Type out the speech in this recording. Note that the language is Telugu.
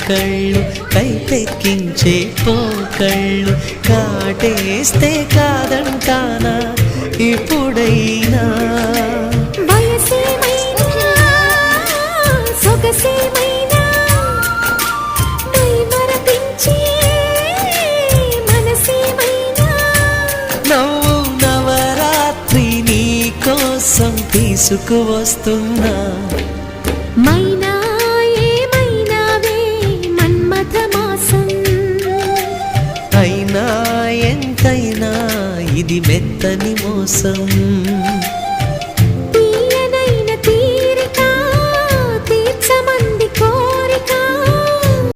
కళ్ళు కైపెక్కించే పోకళ్ళు కాటేస్తే కాదంటానా ఇప్పుడైనా వయసేమైనా సొగసేమైనా మరపించే మనసేమైనా నవ్వు నవరాత్రి నీ కోసం తీసుకువస్తున్నా మైనా ఏమైనావే మన్మథ మాసం అయినా ఎంతైనా ఇది మెత్తని మోసం